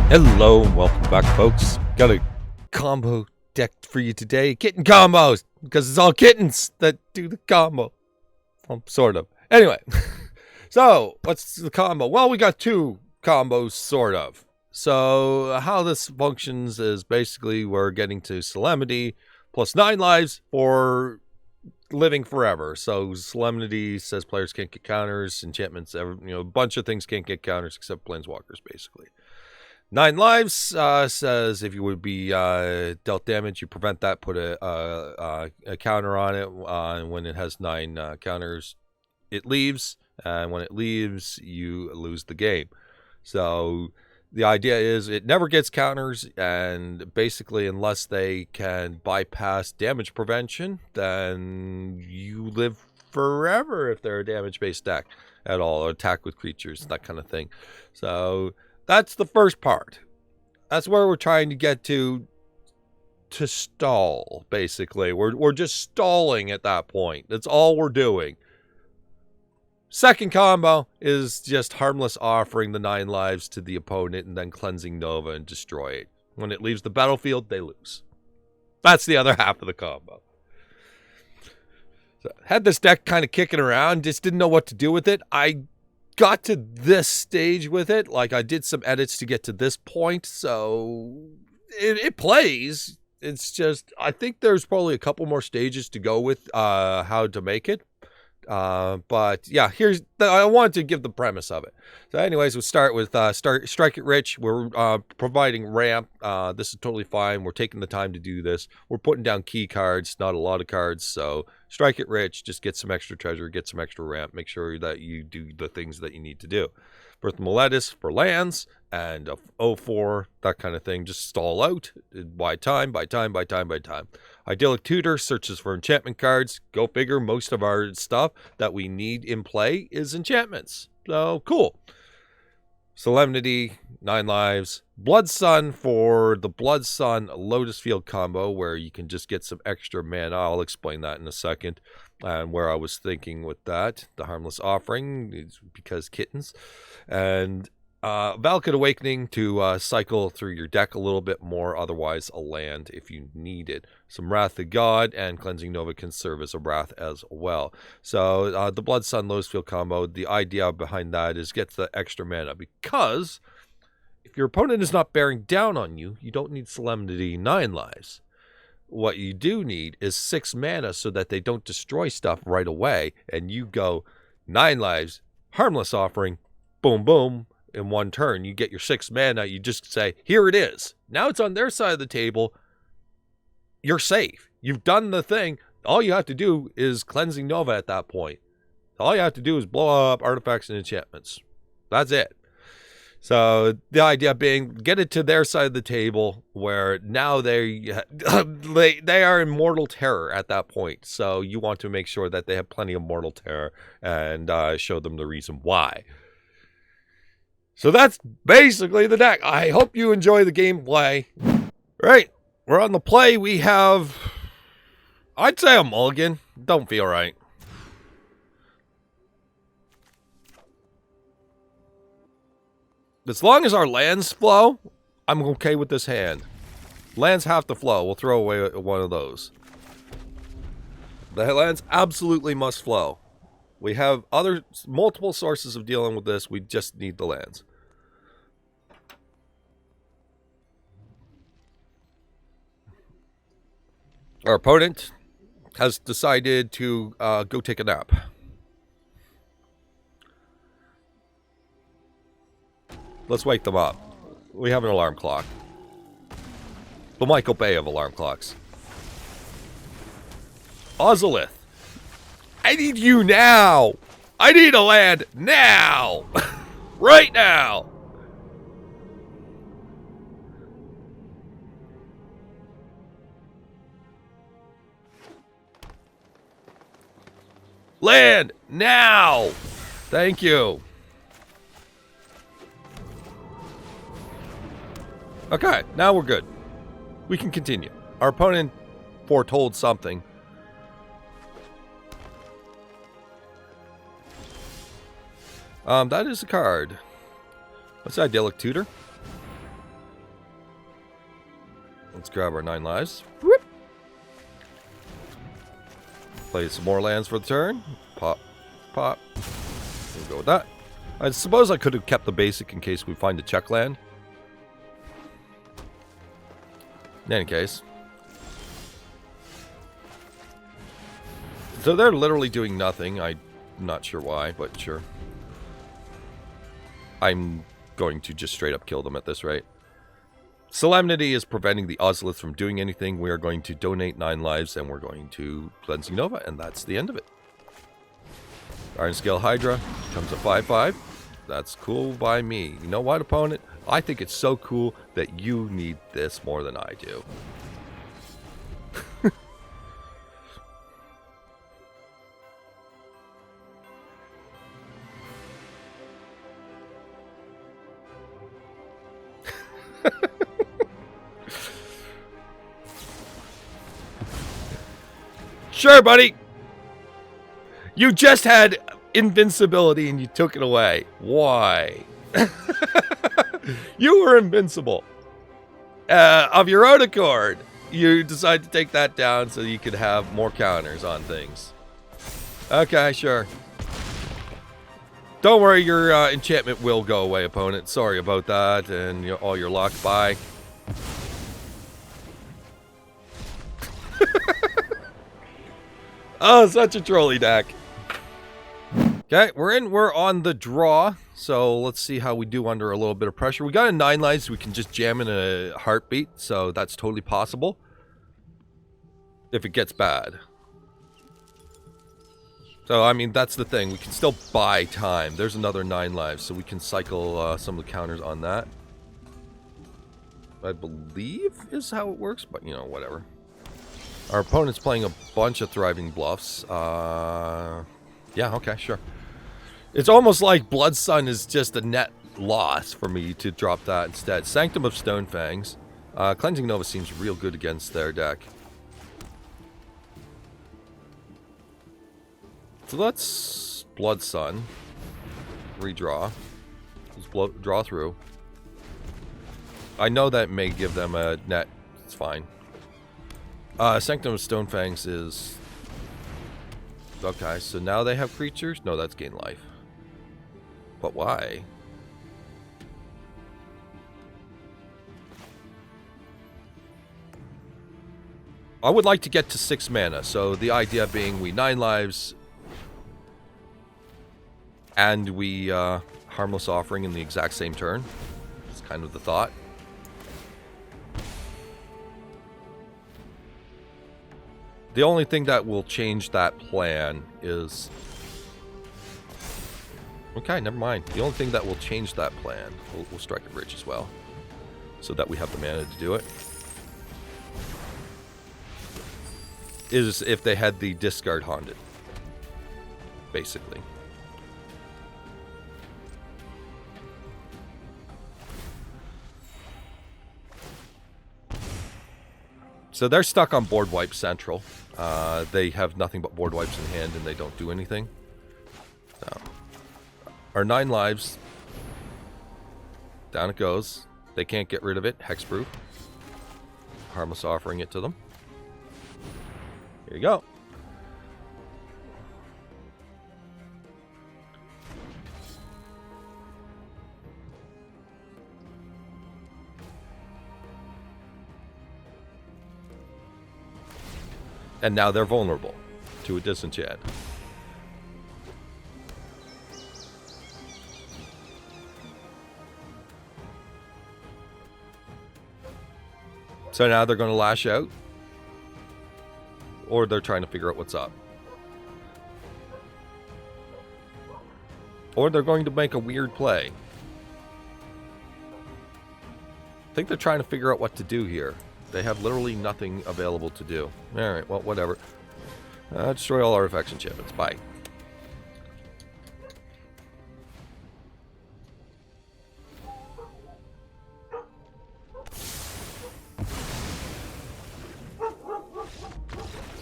Hello and welcome back, folks. Got a combo deck for you today. Kitten combos, because it's all kittens that do the combo. Well, sort of. Anyway, so what's the combo? Well, we got two combos, sort of. So how this functions is basically we're getting to Solemnity plus 9 lives for living forever. So Solemnity says players can't get counters, enchantments, a bunch of things can't get counters except planeswalkers, basically. 9 lives says if you would be dealt damage, you prevent that, put a counter on it. And when it has 9 counters, it leaves. And when it leaves, you lose the game. So the idea is it never gets counters. And basically, unless they can bypass damage prevention, then you live forever if they're a damage-based deck at all, or attack with creatures, that kind of thing. So that's the first part. That's where we're trying to get to stall, basically. We're just stalling at that point. That's all we're doing. Second combo is just Harmless Offering the 9 lives to the opponent and then Cleansing Nova and destroy it. When it leaves the battlefield, they lose. That's the other half of the combo. So, had this deck kind of kicking around, just didn't know what to do with it. I got to this stage with it. Like, I did some edits to get to this point, so it plays. It's just, I think there's probably a couple more stages to go with how to make it. But yeah, I wanted to give the premise of it. So anyways, we'll start with Strike It Rich. We're providing ramp. This is totally fine. We're taking the time to do this. We're putting down key cards, not a lot of cards. So Strike It Rich, just get some extra treasure, get some extra ramp, make sure that you do the things that you need to do. Birth of Meletis for lands and 0-4, that kind of thing. Just stall out, buy time. Idyllic Tutor searches for enchantment cards. Go figure, most of our stuff that we need in play is enchantments. So, cool. Solemnity, 9 lives. Blood Sun for the Blood Sun Lotus Field combo, where you can just get some extra mana. I'll explain that in a second. And where I was thinking with that, the Harmless Offering is because kittens. And Valakut Awakening to cycle through your deck a little bit more, otherwise a land if you need it. Some Wrath of God and Cleansing Nova can serve as a Wrath as well. So the Blood Sun Lotus Field combo, the idea behind that is get the extra mana, because if your opponent is not bearing down on you, you don't need Solemnity 9 lives. What you do need is 6 mana so that they don't destroy stuff right away, and you go 9 lives, Harmless Offering, boom, boom, in one turn. You get your 6 mana, you just say, here it is. Now it's on their side of the table. You're safe. You've done the thing. All you have to do is Cleansing Nova at that point. All you have to do is blow up artifacts and enchantments. That's it. So the idea being, get it to their side of the table where now they are in mortal terror at that point. So you want to make sure that they have plenty of mortal terror and show them the reason why. So that's basically the deck. I hope you enjoy the gameplay. Right, we're on the play. We have, I'd say, a mulligan. Don't feel right. As long as our lands flow, I'm okay with this hand. Lands have to flow. We'll throw away one of those. The lands absolutely must flow. We have multiple sources of dealing with this. We just need the lands. Our opponent has decided to go take a nap. Let's wake them up. We have an alarm clock. The Michael Bay of alarm clocks. Ozolith. I need you now. I need a land now. Right now. Land now. Thank you. Okay, now we're good. We can continue. Our opponent foretold something. That is a card. What's Idyllic Tutor? Let's grab our 9 lives. Whoop. Play some more lands for the turn. Pop, pop. We'll go with that. I suppose I could have kept the basic in case we find a check land. In any case. So they're literally doing nothing. I'm not sure why, but sure. I'm going to just straight up kill them at this rate. Solemnity is preventing the Ozolith from doing anything. We are going to donate 9 lives and we're going to Cleansing Nova, and that's the end of it. Iron Scale Hydra comes a 5/5. That's cool by me. You know what, opponent? I think it's so cool that you need this more than I do. Sure, buddy. You just had invincibility and you took it away. Why? You were invincible. Of your own accord, you decide to take that down so you could have more counters on things. Okay, sure. Don't worry, your enchantment will go away, opponent. Sorry about that, and all your luck. Bye. Oh, such a trolley deck. Okay, we're on the draw, so let's see how we do under a little bit of pressure. We got a 9 lives, we can just jam in a heartbeat, so that's totally possible. If it gets bad. So, I mean, that's the thing. We can still buy time. There's another 9 lives, so we can cycle some of the counters on that. I believe is how it works, but, whatever. Our opponent's playing a bunch of thriving bluffs. Yeah, okay, sure. It's almost like Blood Sun is just a net loss for me to drop that instead. Sanctum of Stonefangs. Cleansing Nova seems real good against their deck. So let's Blood Sun. Redraw. Let's draw through. I know that may give them a net. It's fine. Sanctum of Stonefangs is... Okay, so now they have creatures? No, that's gain life. But why? I would like to get to 6 mana, so the idea being we 9 lives... and we Harmless Offering in the exact same turn. It's kind of the thought. The only thing that will change that plan is... Okay, never mind. The only thing that will change that plan... We'll strike a bridge as well. So that we have the mana to do it. Is if they had the discard haunted. Basically. So they're stuck on board wipe central. They have nothing but board wipes in hand and they don't do anything. So, our 9 lives. Down it goes. They can't get rid of it. Hexproof. Harmless Offering it to them. Here you go. And now they're vulnerable to a disenchant. So now they're going to lash out. Or they're trying to figure out what's up. Or they're going to make a weird play. I think they're trying to figure out what to do here. They have literally nothing available to do. Alright, well, whatever. Destroy all artifacts and enchantments. Bye.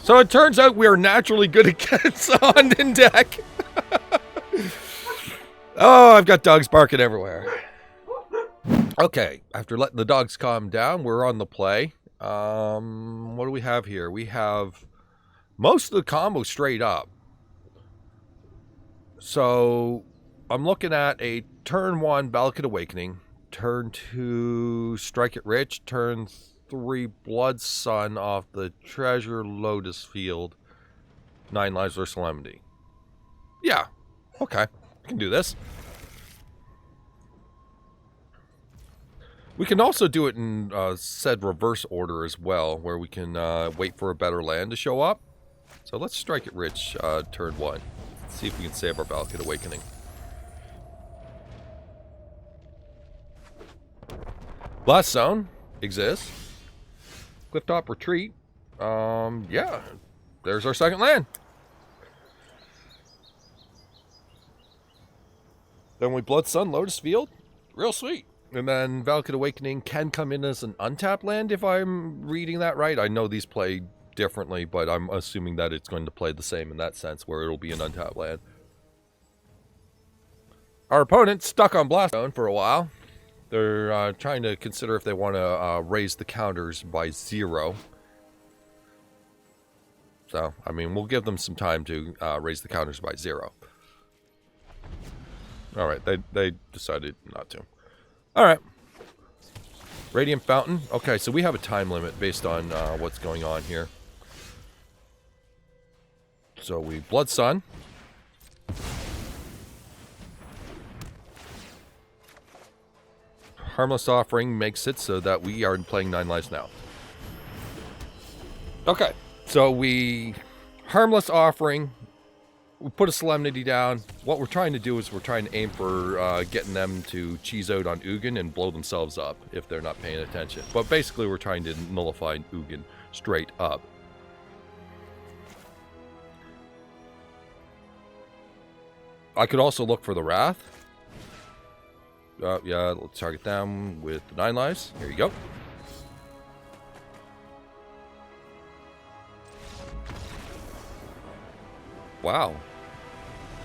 So it turns out we are naturally good against Honden deck. Oh, I've got dogs barking everywhere. Okay, after letting the dogs calm down, we're on the play. What do we have here? We have most of the combo straight up. So I'm looking at a turn 1 Valakut Awakening, turn 2 Strike It Rich, turn 3 Blood Sun off the Treasure Lotus Field, 9 Lives and Solemnity. Yeah, okay, I can do this. We can also do it in said reverse order as well, where we can wait for a better land to show up. So let's Strike It Rich turn 1. See if we can save our Valakut Awakening. Blast Zone exists. Clifftop Retreat. Yeah, there's our second land. Then we Blood Sun, Lotus Field. Real sweet. And then Valakut Awakening can come in as an untapped land if I'm reading that right. I know these play differently, but I'm assuming that it's going to play the same in that sense, where it'll be an untapped land. Our opponent stuck on Blast Zone for a while. They're trying to consider if they want to raise the counters by 0. So, I mean, we'll give them some time to raise the counters by 0. Alright, they decided not to. Alright. Radiant Fountain. Okay, so we have a time limit based on what's going on here. So we Blood Sun. Harmless Offering makes it so that we are playing 9 lives now. Okay, so we Harmless Offering. We put a Solemnity down. What we're trying to do is we're trying to aim for getting them to cheese out on Ugin and blow themselves up if they're not paying attention. But basically we're trying to nullify Ugin straight up. I could also look for the Wrath. Yeah, let's target them with the 9 lives. Here you go. Wow.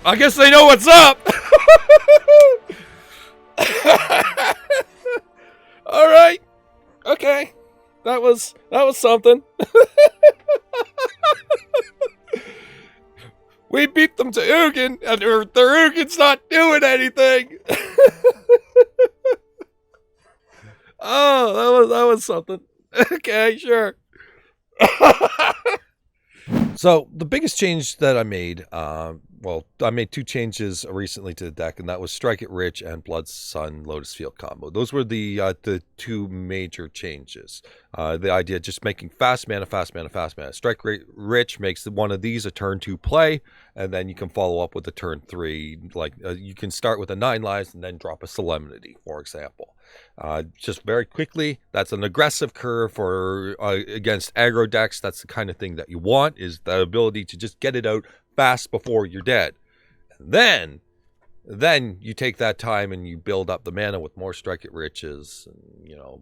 I guess they know what's up! Alright. Okay. That was something. We beat them to Ugin, and their Ugin's not doing anything! Oh, that was something. Okay, sure. So, the biggest change that I made, well, I made 2 changes recently to the deck, and that was Strike It Rich and Blood Sun Lotus Field combo. Those were the 2 major changes. The idea just making fast mana, fast mana, fast mana. Strike Rich makes one of these a turn 2 play, and then you can follow up with a turn 3. Like, you can start with a 9 lives and then drop a Solemnity, for example. Just very quickly, that's an aggressive curve for against aggro decks. That's the kind of thing that you want, is the ability to just get it out fast before you're dead. And then you take that time and you build up the mana with more Strike It Riches. And, you know,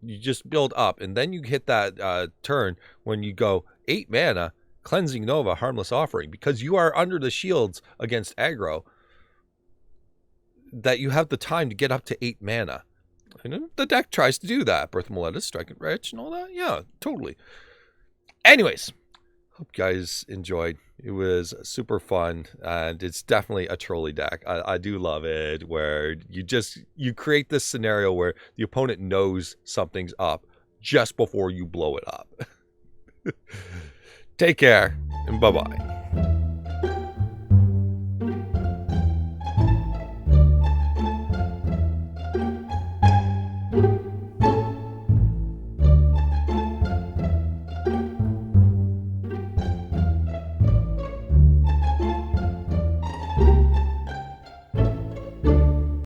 you just build up, and then you hit that turn when you go 8 mana, Cleansing Nova, Harmless Offering, because you are under the shields against aggro, that you have the time to get up to 8 mana. And the deck tries to do that. Birth of Meletis, Strike It Rich, and all that. Yeah, totally. Anyways, hope you guys enjoyed. It was super fun, and it's definitely a trolley deck. I do love it, where you create this scenario where the opponent knows something's up just before you blow it up. Take care, and bye-bye.